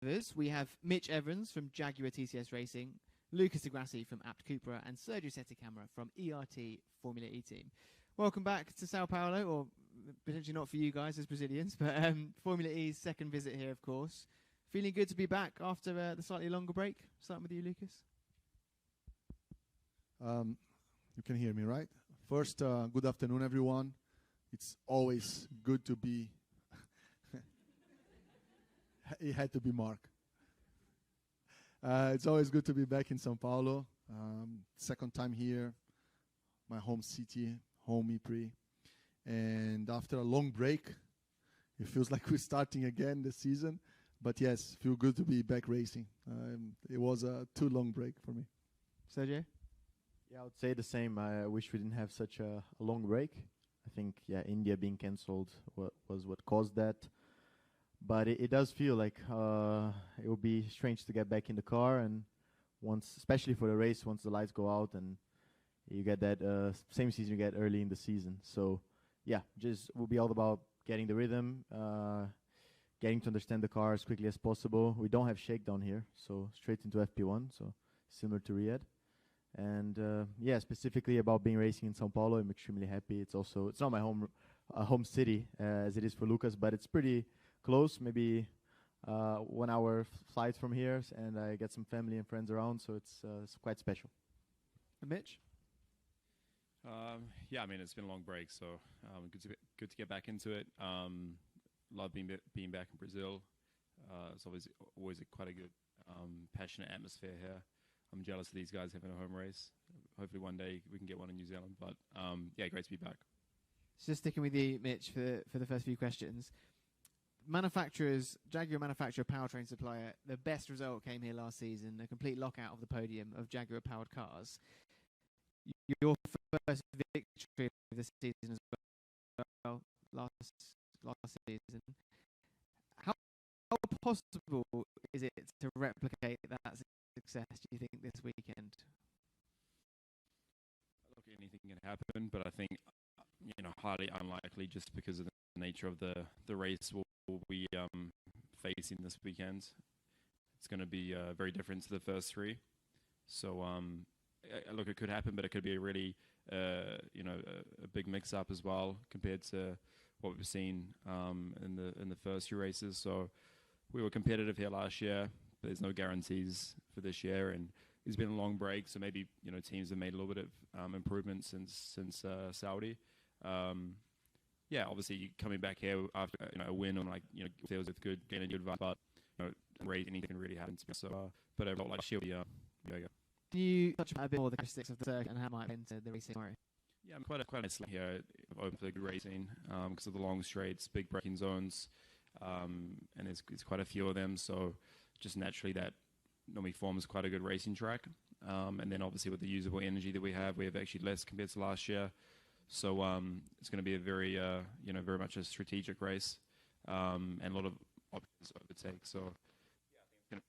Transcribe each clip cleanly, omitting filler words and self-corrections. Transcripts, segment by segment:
drivers, we have Mitch Evans from Jaguar TCS Racing, Lucas Grassi from Apt Cupra, and Sergio Sette Camara from ERT Formula E team. Welcome back to Sao Paulo, or potentially not for you guys as Brazilians, but Formula E's second visit here, of course. Feeling good to be back after the slightly longer break? Starting with you, Lucas. You can hear me, right? First, good afternoon, everyone. It's always good to be... It had to be Mark. It's always good to be back in Sao Paulo. Second time here, my home city, home E-Prix. And after a long break, it feels like we're starting again the season. But yes, feel good to be back racing. It was a too long break for me. Sergio? Yeah, I would say the same. I wish we didn't have such a long break. I think, India being cancelled was what caused that. But it does feel like it would be strange to get back in the car, and once, especially for the race, once the lights go out and you get that same season you get early in the season. So, just will be all about getting the rhythm, getting to understand the car as quickly as possible. We don't have shakedown here, so straight into FP1, so similar to Riyadh. And specifically about being racing in Sao Paulo, I'm extremely happy. It's not my home city as it is for Lucas, but it's pretty close, maybe 1 hour flight from here, and I get some family and friends around, so it's quite special. Mitch? It's been a long break, so good to get back into it. Love being back in Brazil. It's always quite a good, passionate atmosphere here. I'm jealous of these guys having a home race. Hopefully one day we can get one in New Zealand, but great to be back. Just sticking with you, Mitch, for the first few questions. Jaguar manufacturer, powertrain supplier, the best result came here last season, a complete lockout of the podium of Jaguar-powered cars. Your first victory of the season as well, last season. How possible is it to replicate that success, do you think, this weekend? Look, anything can happen, but I think, highly unlikely just because of the nature of the race we'll be facing this weekend. It's going to be very different to the first three. So, look, it could happen, but it could be a really, a big mix-up as well compared to what we've seen in the first few races. So we were competitive here last year. There's no guarantees for this year, and it's been a long break. So maybe teams have made a little bit of improvement since Saudi. Obviously coming back here after a win on feels it's good, getting a good vibe, but race anything really happens. So, but a lot like Shield, Can you touch a bit more the characteristics of the circuit and how it might enter the racing tomorrow? Yeah, I'm quite nicely here, open for good racing because of the long straights, big braking zones, and there's quite a few of them. So just naturally that normally forms quite a good racing track. And then obviously with the usable energy that we have actually less compared to last year. So it's going to be a very, very much a strategic race and a lot of options to overtake. So yeah, I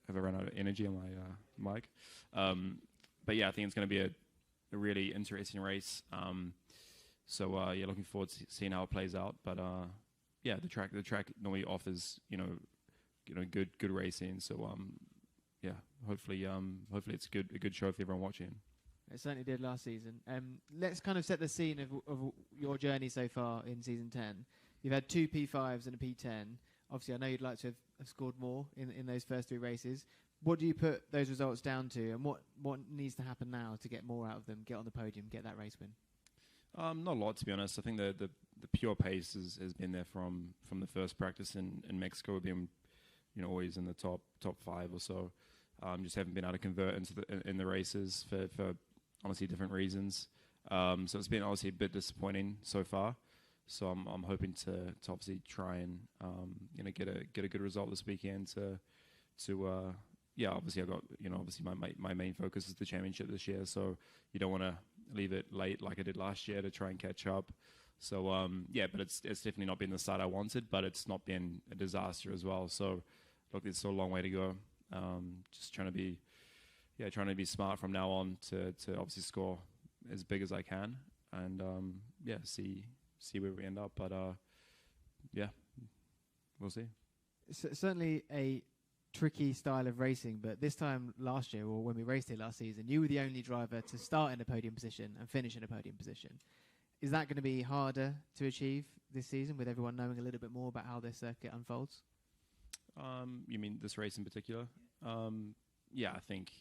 think have I run out of energy on my mic? But yeah, I think it's going to be a really interesting race. Looking forward to seeing how it plays out. But the track normally offers good racing. So hopefully it's a good show for everyone watching. It certainly did last season. Let's kind of set the scene of your journey so far in season 10. You've had 2 P5s and a P10. Obviously, I know you'd like to have scored more in those first 3 races. What do you put those results down to, and what needs to happen now to get more out of them, get on the podium, get that race win? Not a lot, to be honest. I think the pure pace has been there from the first practice in Mexico. We've been always in the top 5 or so. Just haven't been able to convert in the races for honestly different reasons. So it's been obviously a bit disappointing so far. So I'm hoping to obviously try and get a good result this weekend obviously I got obviously my main focus is the championship this year, so you don't want to leave it late like I did last year to try and catch up. So but it's definitely not been the start I wanted, but it's not been a disaster as well. So look, there's still a long way to go. Just trying to be smart from now on to obviously score as big as I can, and see where we end up. But we'll see. certainly a tricky style of racing, but this time last year, or when we raced here last season, you were the only driver to start in a podium position and finish in a podium position. Is that going to be harder to achieve this season with everyone knowing a little bit more about how this circuit unfolds? You mean this race in particular? Yeah, I think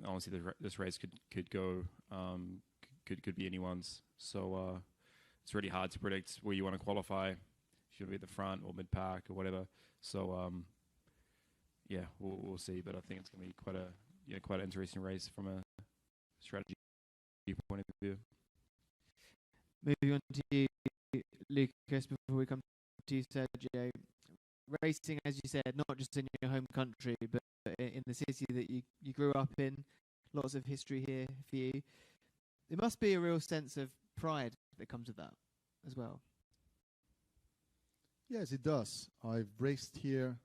honestly this race could go could be anyone's. So it's really hard to predict where you want to qualify. Should it be at the front or mid pack or whatever. So yeah, we'll see. But I think it's going to be quite an interesting race from a strategy point of view. Moving on to you, Lucas, before we come to you, Sergio. Racing, as you said, not just in your home country, but in the city that you grew up in. Lots of history here for you. There must be a real sense of pride that comes with that as well. Yes, it does. I've raced here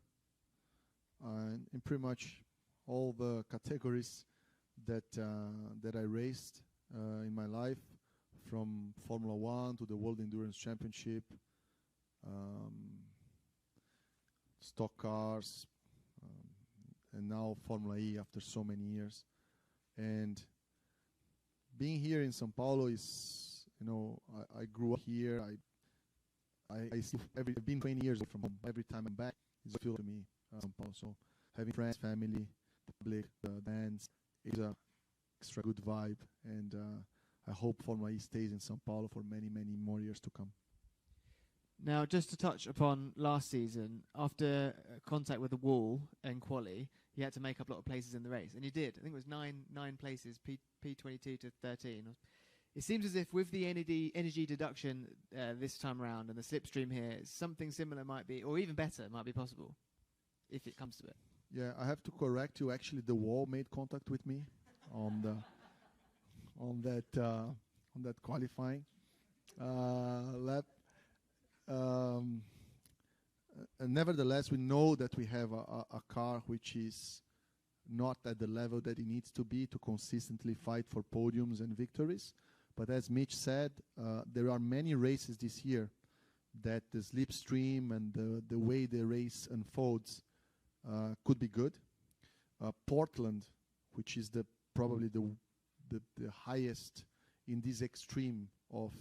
in pretty much all the categories that I raced in my life, from Formula One to the World Endurance Championship, stock cars, and now Formula E after so many years. And being here in Sao Paulo is, I grew up here. I see I've been 20 years from home. Every time I'm back, it's a feel to me, Sao Paulo. So having friends, family, public, bands, is a extra good vibe. And I hope Formula E stays in Sao Paulo for many, many more years to come. Now, just to touch upon last season, after contact with the wall and quali, you had to make up a lot of places in the race, and you did. I think it was nine places, P22 to 13. It seems as if with the energy deduction this time around and the slipstream here, something similar might be, or even better, might be possible, if it comes to it. Yeah, I have to correct you. Actually, the wall made contact with me on that qualifying lap. Nevertheless, we know that we have a car which is not at the level that it needs to be to consistently fight for podiums and victories. But as Mitch said, there are many races this year that the slipstream and the way the race unfolds could be good. Portland, which is probably the highest in this extreme of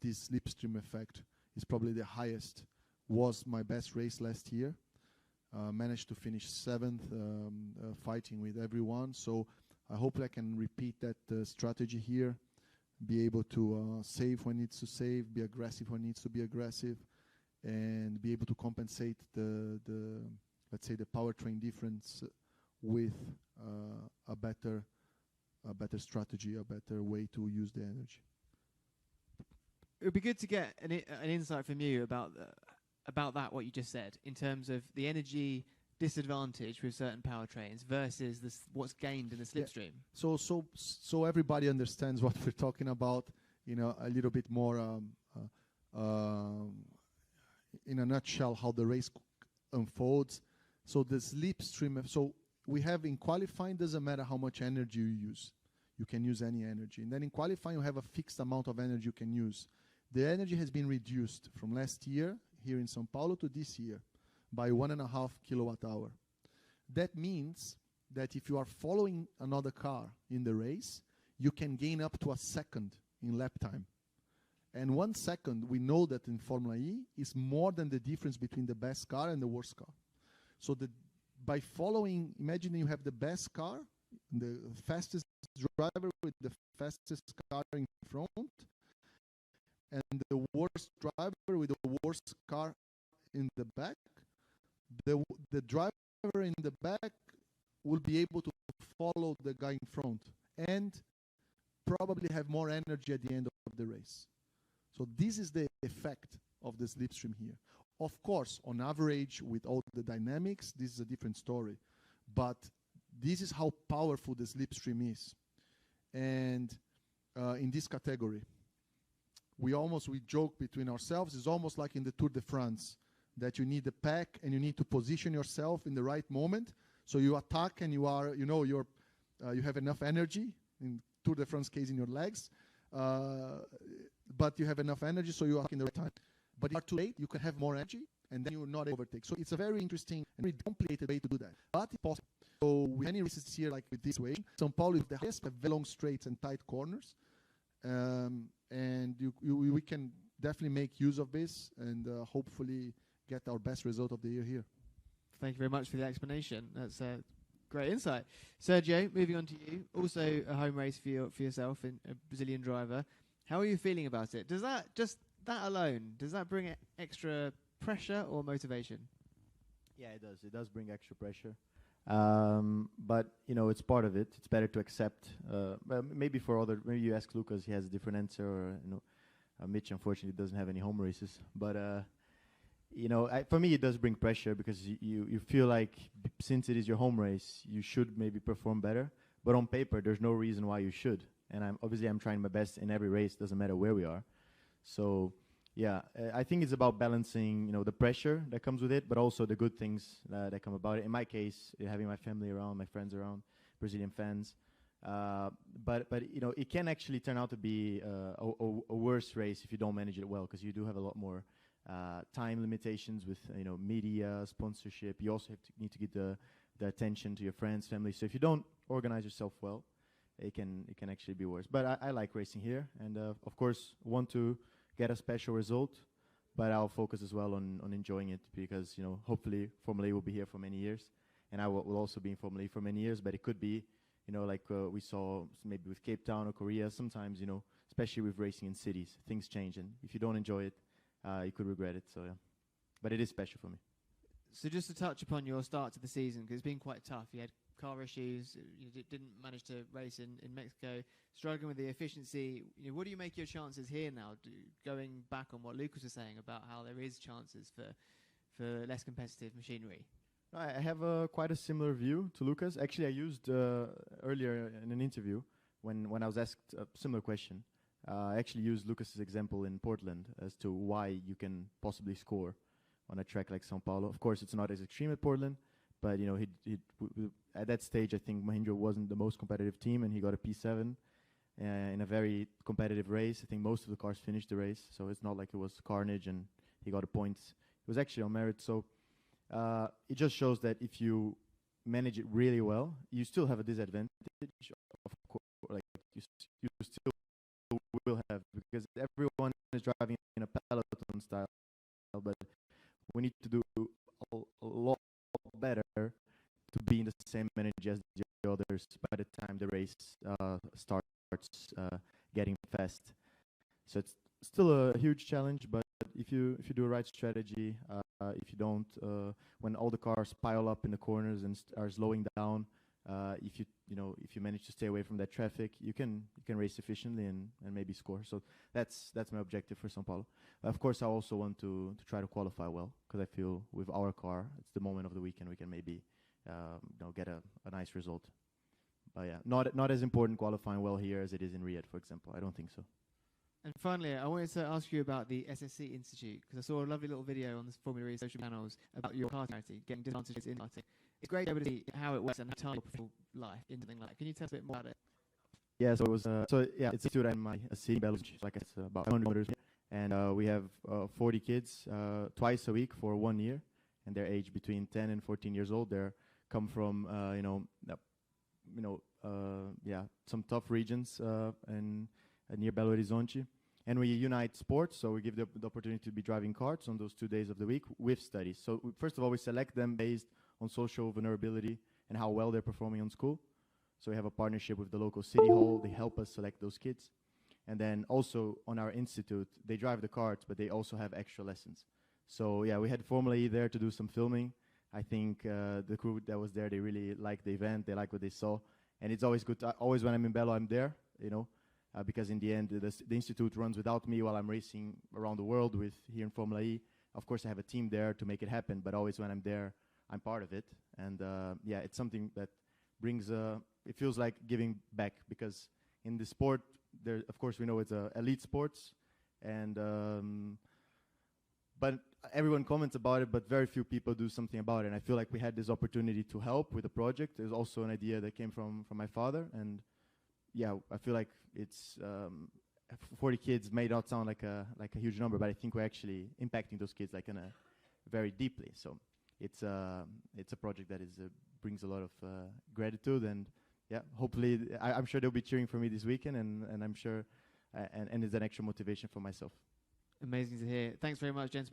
this slipstream effect, is probably the highest. Was my best race last year. Managed to finish 7th, fighting with everyone. So I hope I can repeat that strategy here. Be able to save when needs to save, be aggressive when needs to be aggressive, and be able to compensate the let's say the powertrain difference with a better strategy, a better way to use the energy. It would be good to get an insight from you about that, what you just said, in terms of the energy disadvantage with certain powertrains versus what's gained in the slipstream. Yeah. So everybody understands what we're talking about, a little bit more in a nutshell how the race unfolds. So the slipstream, so we have in qualifying, doesn't matter how much energy you use. You can use any energy. And then in qualifying, you have a fixed amount of energy you can use. The energy has been reduced from last year here in Sao Paulo to this year by 1.5 kilowatt hour. That means that if you are following another car in the race, you can gain up to a second in lap time. And 1 second, we know that in Formula E, is more than the difference between the best car and the worst car. So by following, imagine you have the best car, the fastest driver with the fastest car in front, and the worst driver with the worst car in the back. The driver in the back will be able to follow the guy in front and probably have more energy at the end of the race. So this is the effect of the slipstream here. Of course, on average, with all the dynamics, this is a different story. But this is how powerful the slipstream is. And in this category, we joke between ourselves, it's almost like in the Tour de France, that you need the pack and you need to position yourself in the right moment. So you attack and you have enough energy, in Tour de France case in your legs, but you have enough energy so you are in the right time. But if you are too late, you can have more energy, and then you're not able to overtake. So it's a very interesting and very complicated way to do that. But it's possible. So with many races here, like with this way, Sao Paulo is the highest, have very long straights and tight corners. And we can definitely make use of this and hopefully get our best result of the year here. Thank you very much for the explanation. That's great insight. Sergio, moving on to you. Also a home race for yourself, in a Brazilian driver. How are you feeling about it? Does that, just that alone, does that bring extra pressure or motivation? Yeah, it does. It does bring extra pressure. But, you know, it's part of it. It's better to accept. Maybe maybe you ask Lucas, he has a different answer. Or, you know, Mitch, unfortunately, doesn't have any home races. But, you know, for me, it does bring pressure because you feel like since it is your home race, you should maybe perform better. But on paper, there's no reason why you should. And I'm trying my best in every race. Doesn't matter where we are. So, yeah, I think it's about balancing, you know, the pressure that comes with it, but also the good things that come about it. In my case, having my family around, my friends around, Brazilian fans. But you know, it can actually turn out to be a worse race if you don't manage it well, because you do have a lot more time limitations with, you know, media, sponsorship. You also need to get the attention to your friends, family. So if you don't organize yourself well, it can actually be worse. But I like racing here, and of course want to get a special result, but I'll focus as well on enjoying it, because, you know, hopefully Formula E will be here for many years, and I will also be in Formula E for many years. But it could be, you know, like we saw maybe with Cape Town or Korea. Sometimes, you know, especially with racing in cities, things change, and if you don't enjoy it, you could regret it. So yeah, but it is special for me. So just to touch upon your start to the season, because it's been quite tough. You had car issues, you didn't manage to race in Mexico, struggling with the efficiency. You know, what do you make your chances here now, going back on what Lucas was saying about how there is chances for less competitive machinery? I have quite a similar view to Lucas. Actually, I used earlier in an interview when I was asked a similar question. I actually used Lucas's example in Portland as to why you can possibly score on a track like Sao Paulo. Of course, it's not as extreme at Portland, but, you know, at that stage, I think Mahindra wasn't the most competitive team, and he got a P7 in a very competitive race. I think most of the cars finished the race, so it's not like it was carnage and he got a points. It was actually on merit. So it just shows that if you manage it really well, you still have a disadvantage. Of course, like you still will have, because everyone is driving in a peloton style, but we need to do a lot better to be in the same energy as the others by the time the race starts getting fast. So it's still a huge challenge, but if you do the right strategy, if you don't, when all the cars pile up in the corners and are slowing down, if you manage to stay away from that traffic, you can race efficiently and maybe score. So that's my objective for Sao Paulo. Of course, I also want to try to qualify well, because I feel with our car, it's the moment of the weekend we can maybe get a nice result. But yeah, not as important qualifying well here as it is in Riyadh, for example. I don't think so. And finally, I wanted to ask you about the SSC Institute, because I saw a lovely little video on the Formula E social channels about your car charity, getting disadvantages in karting. It's great to be able to see how it works and how your professional life into something like that. Can you tell us a bit more about it? Yeah, so it was it's a student in my city in Belo Horizonte, like it's about 100 kilometers, and we have 40 kids twice a week for 1 year, and they're aged between 10 and 14 years old. They come from some tough regions and near Belo Horizonte, and we unite sports. So we give the opportunity to be driving karts on those 2 days of the week with studies. So first of all, we select them based on social vulnerability and how well they're performing on school. So we have a partnership with the local city hall. They help us select those kids. And then also on our institute, they drive the karts, but they also have extra lessons. So yeah, we had Formula E there to do some filming. I think the crew that was there, they really liked the event. They liked what they saw. And it's always good. Always when I'm in Belo, I'm there, you know, because in the end, the institute runs without me while I'm racing around the world here in Formula E. Of course, I have a team there to make it happen, but always when I'm there, I'm part of it. And yeah, it's something that brings, it feels like giving back, because in the sport, of course, we know it's elite sports, and but everyone comments about it, but very few people do something about it. And I feel like we had this opportunity to help with the project. There's also an idea that came from my father, and yeah, I feel like it's 40 kids may not sound like a huge number, but I think we're actually impacting those kids like in a very deeply. So it's a project that brings a lot of gratitude, and yeah, hopefully I'm sure they'll be cheering for me this weekend, and I'm sure and it's an extra motivation for myself. Amazing to hear. Thanks very much, gents.